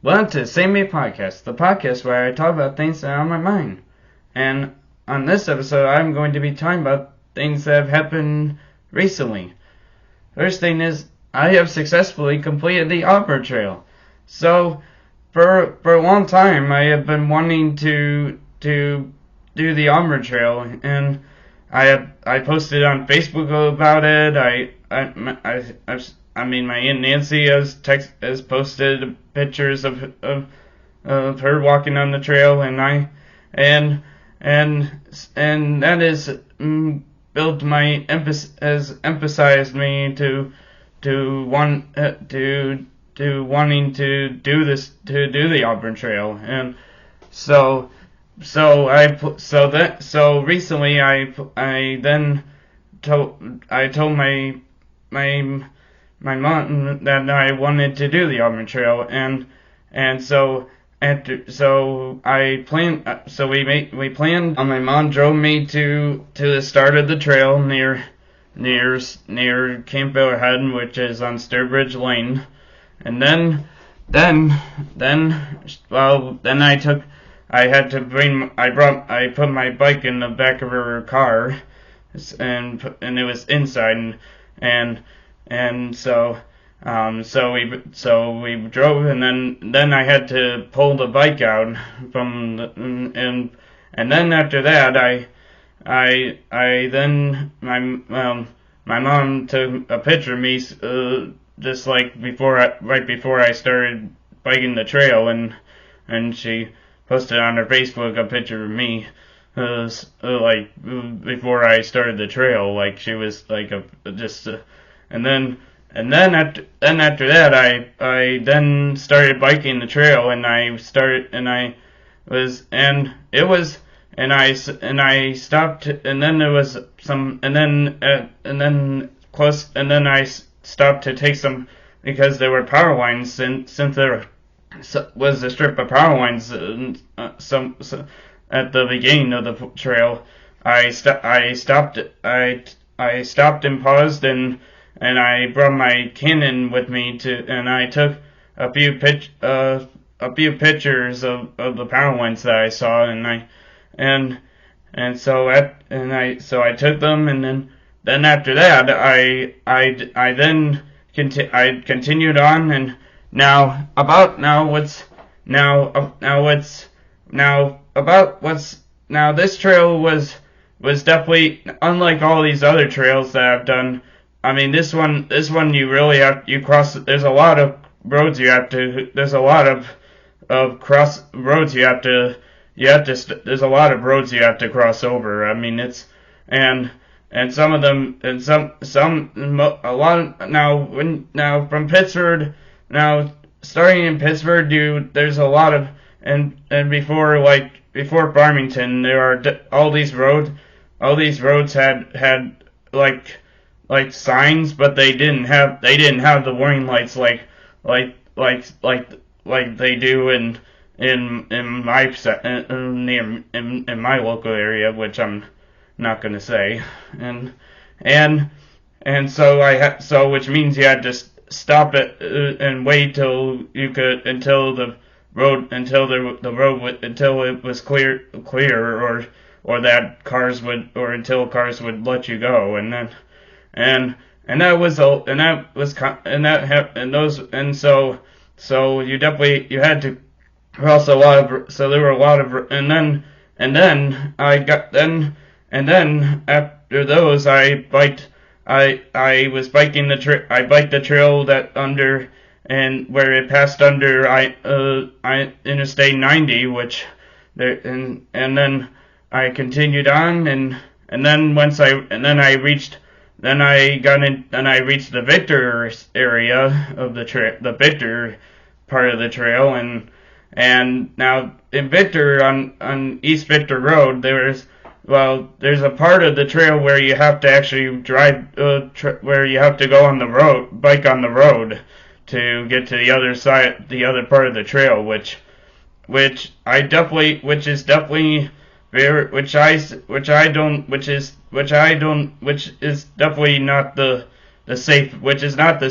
Welcome to Save Me Podcast, the podcast where I talk about things that are on my mind. And on this episode, I'm going to be talking about things that have happened recently. First thing is, I have successfully completed the Opera Trail. So, for a long time, I have been wanting to do the Opera Trail, and I posted on Facebook about it. My Aunt Nancy has posted pictures of her walking on the trail, and that is built my has emphasized me to wanting to do the Auburn Trail, and so recently I told my mom that I wanted to do the Auburn Trail, and so we planned. My mom drove me to the start of the trail near Camp Arrowhead, which is on Sturbridge Lane, and then I put my bike in the back of her car, and it was inside, and so we drove, and then I had to pull the bike out and then after that my mom took a picture of me just like right before I started biking the trail, and she posted on her Facebook a picture of me like before I started the trail, like she was like and then after that I then started biking the trail, and I stopped, and I stopped to take some, because there were power lines, since there was a strip of power lines at the beginning of the trail. I stopped and paused, and I brought my Canon with me and I took a few pictures of the power lines that I saw, so I took them, and then after that I continued on, and now this trail was definitely unlike all these other trails that I've done. I mean, this one you really you cross. There's a lot of roads you have to. There's a lot of cross roads you have to. There's a lot of roads you have to cross over. I mean, it's and some of them, and a lot now from Pittsford. Now starting in Pittsford, there's a lot of and before Farmington, there are all these roads. All these roads had like signs, but they didn't have the warning lights like they do in my local area, which I'm not gonna say, and so which means you had to stop it and wait until it was clear, or that cars would, or until cars would let you go, so you had to cross a lot of, so there were a lot of, and then after those I biked the trail that under, and where it passed under Interstate 90, which there, and then I continued on, and then I reached the Victor area of the Victor part of the trail, and now in Victor, on East Victor Road, there's a part of the trail where you have to actually drive, where you have to go on the road, bike on the road to get to the other side, the other part of the trail, which is definitely not the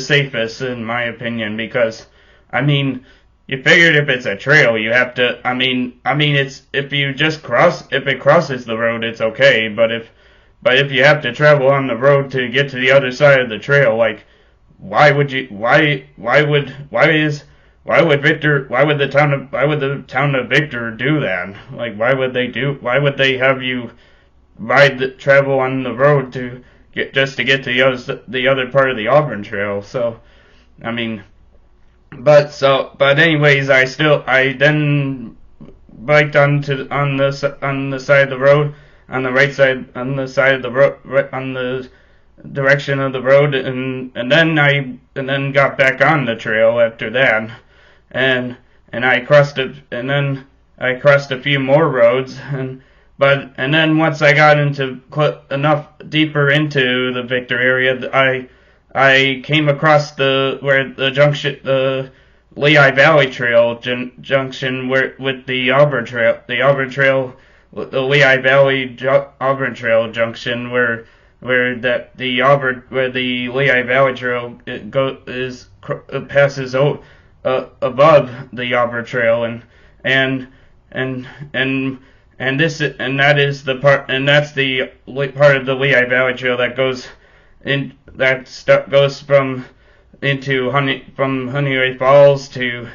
safest in my opinion, because I mean you figured if it's a trail, you have to. I mean, it's if you just if it crosses the road, it's okay. But if you have to travel on the road to get to the other side of the trail, like, why would you? Why would why would the town of Victor do that? Like, why would they have you travel on the road to get to the other part of the Auburn Trail? So, I mean, but anyways, I then biked on the side of the road, on the right side, on the side of the road, right, on the direction of the road, and then got back on the trail after that, and I crossed it, and then I crossed a few more roads, and then once I got into enough deeper into the Victor area, I came across the Lehigh Valley Trail junction with the Auburn Trail, the Lehigh Valley Auburn Trail junction where the Lehigh Valley Trail passes above the Auburn Trail, and and and that's the part of the Lehigh Valley Trail that goes from Honey Falls to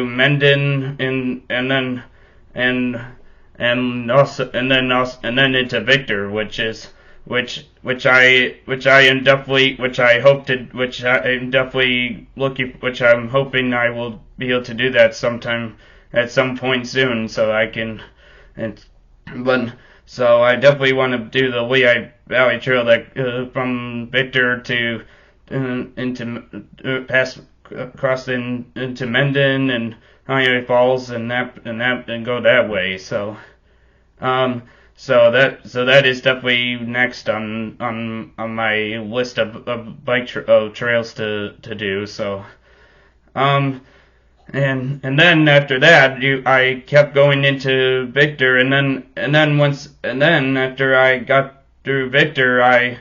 Mendon, and then into Victor, which I'm hoping I will be able to do that sometime at some point soon, so I can. And but so I definitely want to do the Lehigh Valley Trail that from Victor to cross into Mendon and Honey Falls and go that way. So that is definitely next on my list of trails to do. So and then after that, I kept going into Victor, and then after I got through Victor, I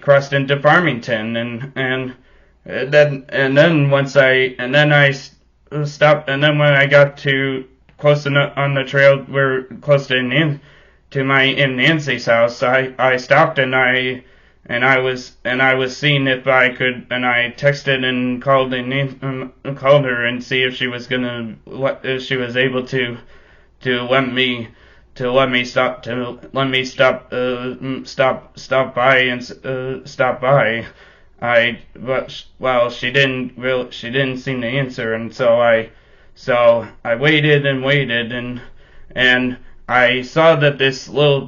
crossed into Farmington, and then I stopped, and then when I got to close enough on the trail where close to Nancy's house, I stopped and I was seeing if I could, and I texted and called her and see if she was able to let me stop by. But she didn't seem to answer, and so I waited and waited, and I saw that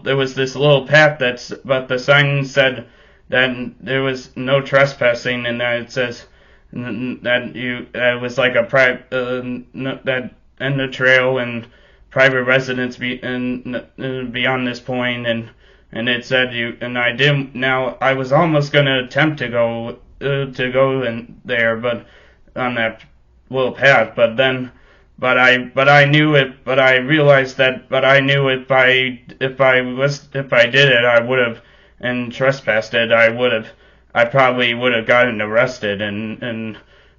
there was this little path but the sign said that there was no trespassing, and that it says that it was like a private that end the trail and private residence beyond this point, and it said I didn't. Now I was almost gonna attempt to go in there, but on that little path, but I knew it. But I realized that. But I knew if I did it, I would have and trespassed it. I probably would have gotten arrested, and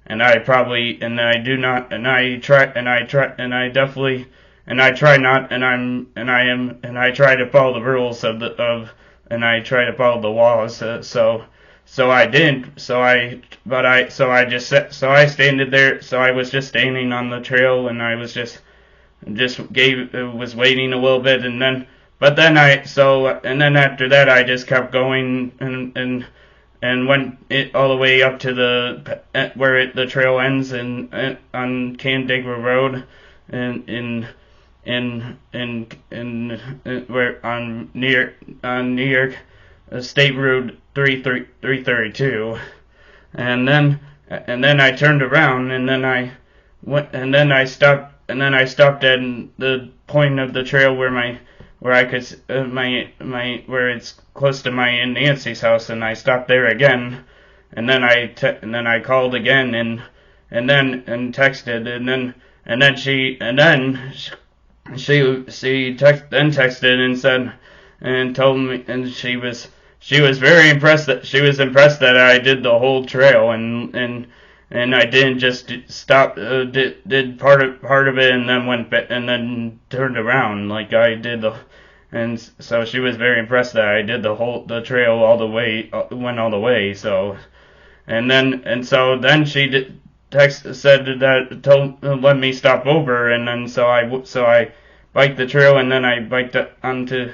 I probably and I do not and I try and I try and I definitely and I try not and I try to follow the rules and I try to follow the laws. So I didn't. So I standed there. So I was just standing on the trail, and I was was waiting a little bit, and then after that I just kept going and went all the way up to where the trail ends on Canandaigua Road, and where on New York State Road 332, and then I turned around, and then I stopped at the point of the trail where it's close to my Aunt Nancy's house, and I stopped there again, and then I called again and texted, and then she texted and said and told me, and she was very impressed that I did the whole trail, and and I didn't just stop did part of it and then went and then turned around like I did the. And so she was very impressed that I did the trail all the way, went all the way. So, so then she said that let me stop over, and then so I biked the trail, and then I biked onto,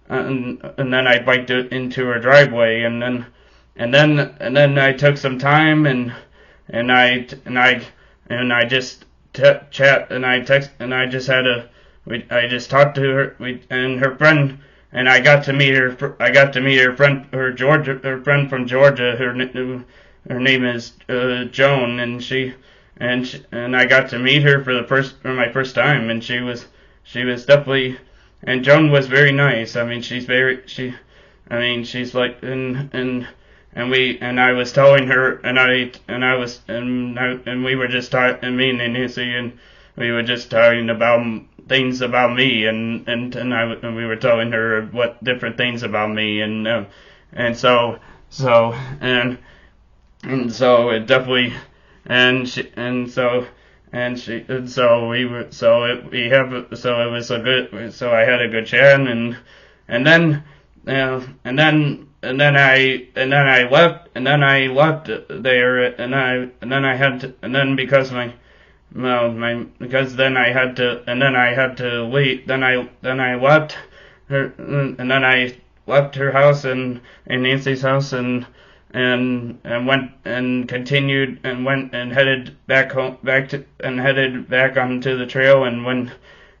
and then I biked it into her driveway, and then I took some time, and I and I and I just chat, and I just had a. I just talked to her, and her friend, and I got to meet her. I got to meet her friend, her friend from Georgia. Her name is Joan, and I got to meet her for my first time, and she was definitely, and Joan was very nice. I mean, she's like, and I was telling her, and we were just talking, and me and Nancy, and we were just talking about things about me, and we were telling her what different things about me, and so it definitely, so it was a good, so I had a good chat, and then I left there, and then because because then I had to, and then I had to leave. Then I left her, and then I left her house and Nancy's house, and went and continued and went and headed back home, headed back onto the trail, and went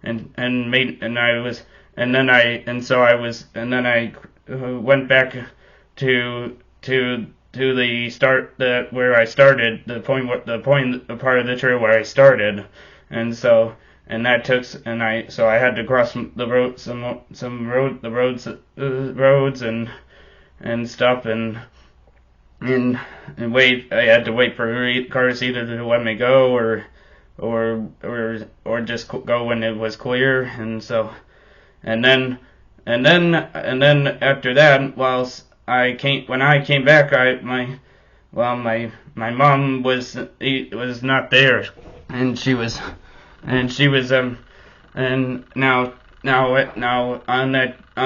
and made and I was and then I and so I was and then I went back to the start where I started, the part of the trail where I started, and so that took, so I had to cross the road, roads and stuff, and wait. I had to wait for cars either to let me go or just go when it was clear, and so and then after that, when I came back, my mom was not there, and she was and now on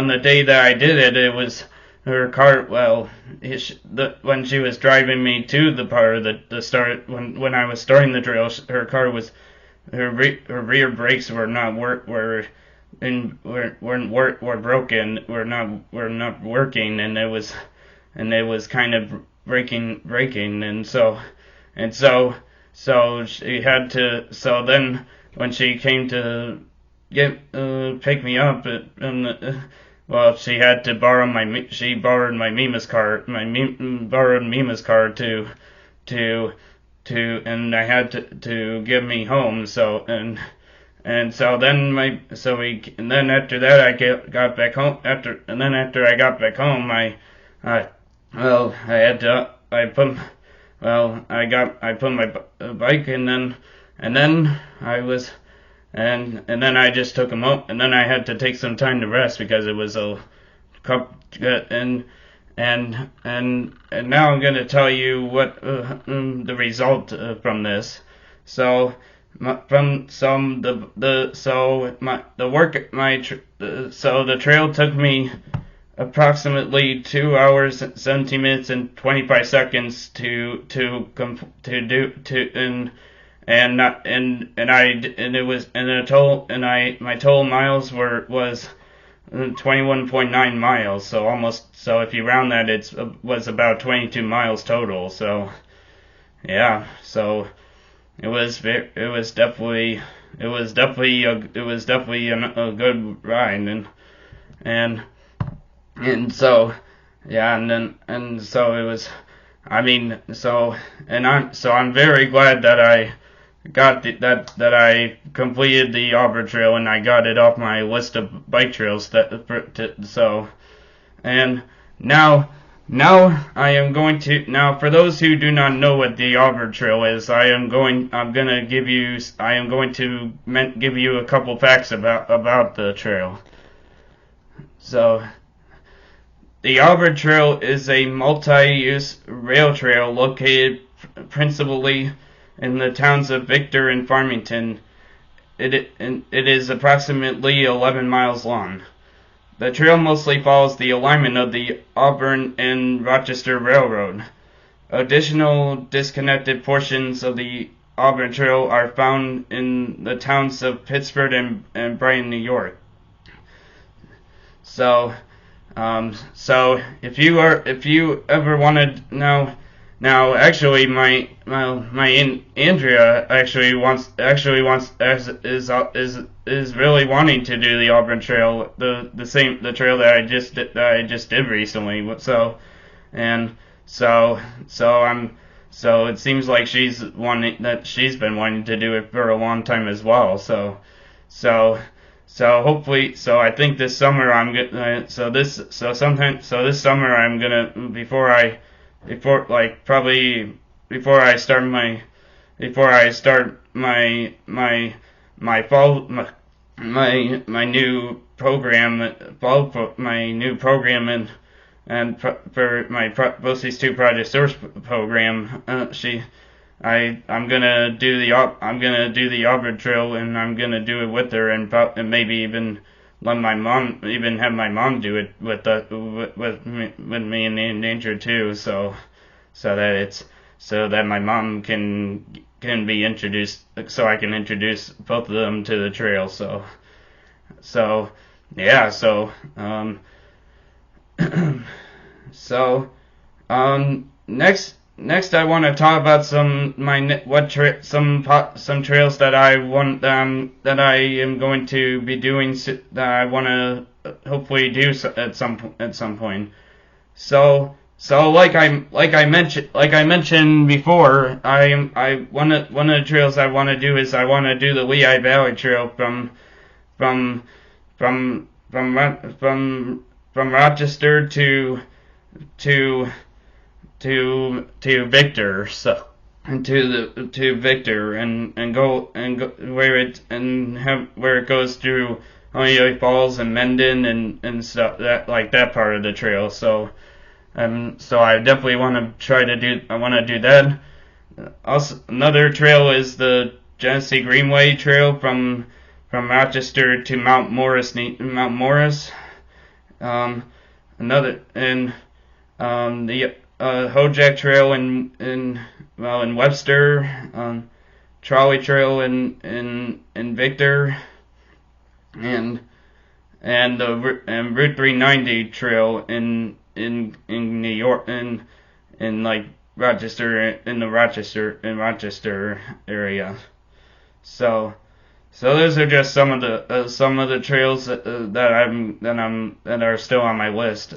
the day that I did it, it was her car. Well, when she was driving me to the part of the start, when I was starting the trail, her car was her rear brakes were not were broken, were not working, and it was kind of breaking, and so she had to. So then when she came to pick me up, well, she had to borrowed my Mima's car, borrowed Mima's car to and I had to give me home. So so then after that I got back home, after I got back home, I had to I put my bike, and then I was and then I just took him home, and then I had to take some time to rest because it was a cup, and now I'm going to tell you what the result from this. So the trail took me approximately 2 hours, 17 minutes, and 25 seconds to do my total miles was 21.9 miles. So if you round that, was about 22 miles total. So yeah, so it was definitely a good ride, and so yeah, and so it was. I mean, I'm very glad that I got that I completed the Arbor Trail, and I got it off my list of bike trails. And now I am going to, for those who do not know what the Arbor Trail is, I am going to give you a couple facts about the trail. So the Arbor Trail is a multi-use rail trail located principally in the towns of Victor and Farmington. It is approximately 11 miles long. The trail mostly follows the alignment of the Auburn and Rochester Railroad. Additional disconnected portions of the Auburn Trail are found in the towns of Pittsford and Bryan, New York. So if you ever wanted now actually my Andrea is really wanting to do the Auburn Trail, the trail that I just did recently. So it seems like she's been wanting to do it for a long time as well. So hopefully, I think this summer this summer I'm gonna before I start my new program, for both these two project source program. I'm gonna do the Auburn Trail, and I'm gonna do it with her, and maybe even have my mom do it with me and Andrew too, so that my mom can be introduced, so I can introduce both of them to the trail. Next I want to talk about some trails that I am going to be doing, that I want to hopefully do at some point. So like I mentioned before, one of the trails I want to do is I want to do the Lehigh Valley Trail from Rochester to Victor, to Victor, and go where it goes through Honeoye Falls and Mendon and stuff, that part of the trail. So I definitely want to do that. Also, another trail is the Genesee Greenway Trail from Rochester to Mount Morris. Another and the Hojack Trail in Webster, Trolley Trail in Victor, and Route 390 Trail in New York, in Rochester, in the Rochester area. So those are just some of the trails that are still on my list.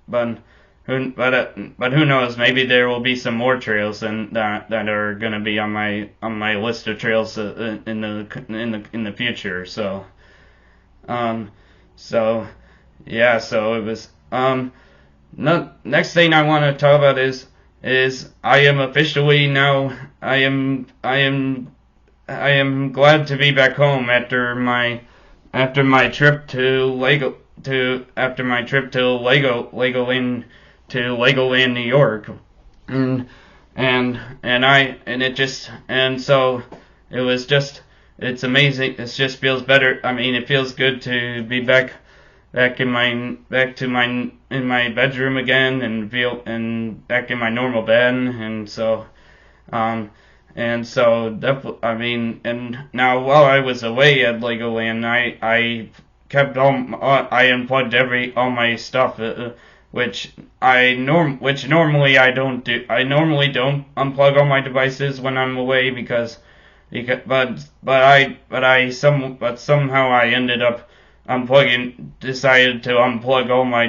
But who knows? Maybe there will be some more trails that are going to be on my list of trails in the future. So it was next thing I want to talk about is I am officially now I am glad to be back home after my trip to Legoland, New York, it's amazing. It just feels better. I mean, it feels good to be back in my bedroom again, and back in my normal bed, and now while I was away at Legoland, I unplugged all my stuff, which normally I don't do. I normally don't unplug all my devices when I'm away but somehow I ended up decided to unplug all my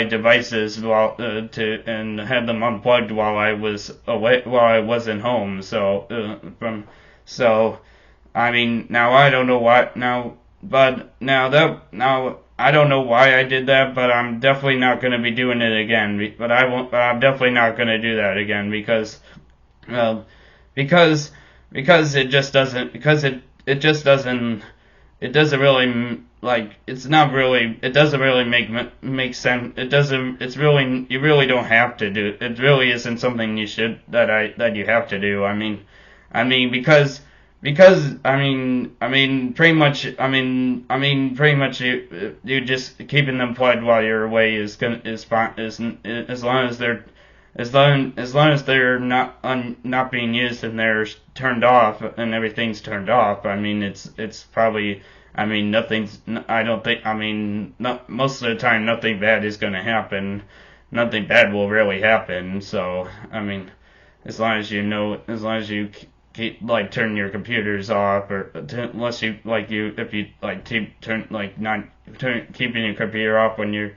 devices and had them unplugged while I was away, while I wasn't home. I mean, now I don't know why I don't know why I did that, but I'm definitely not going to be doing it again. But I'm definitely not going to do that again because it just doesn't really it's not really, it doesn't really make sense. It doesn't, it's really, you really don't have to do it. It really isn't something that you have to do. Pretty much, pretty much you just keeping them plugged while you're away is fine, as long as they're, as long as they're not being used and they're turned off and everything's turned off. It's probably, nothing's, I don't think, not, most of the time nothing bad is gonna happen. Nothing bad will really happen. So, as long as you keep, turn your computers off, or unless you, if you, keeping your computer off when you're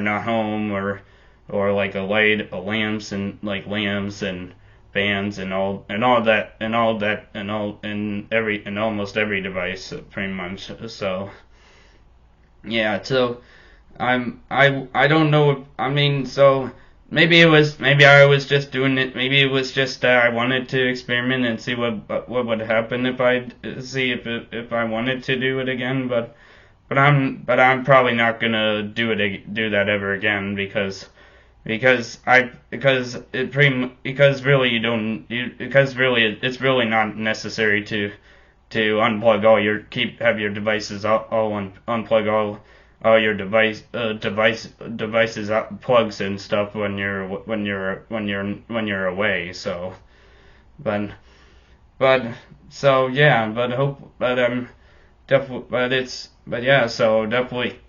not home, or lamps and fans and almost every device, pretty much. So yeah, so I don't know. So maybe I was just doing it. Maybe it was just that I wanted to experiment and see what would happen if I wanted to do it again. But I'm probably not gonna do that ever again, because really it's really not necessary to unplug have your devices unplug all your devices plugs and stuff when you're away. So but so yeah, definitely, but yeah, so definitely,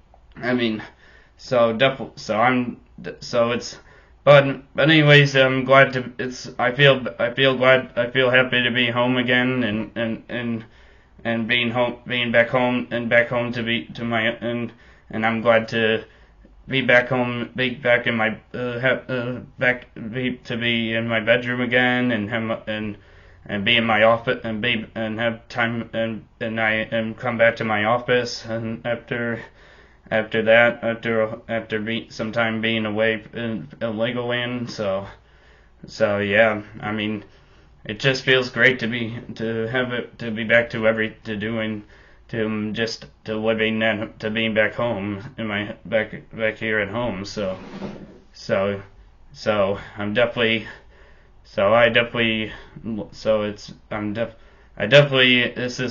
so it's, but anyways, I'm glad to, I feel happy to be home again, and being back home and I'm glad to be back home, be back in my, to be in my bedroom again, and be in my office, and have time, and come back to my office, and after some time being away in Legoland. So yeah, it just feels great to be back to being back home in my back here at home. So I'm definitely, so I definitely, so it's, I definitely, this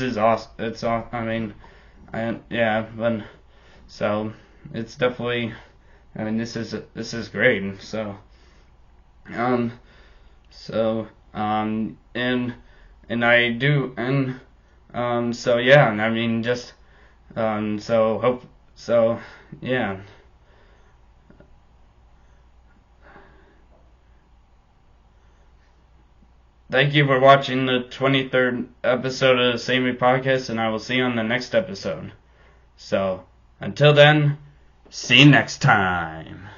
is awesome. It's all, yeah, but, so it's definitely, this is great. So, and I do, so yeah, just, so yeah. Thank you for watching the 23rd episode of the Save Me Podcast, and I will see you on the next episode. So, until then, see you next time.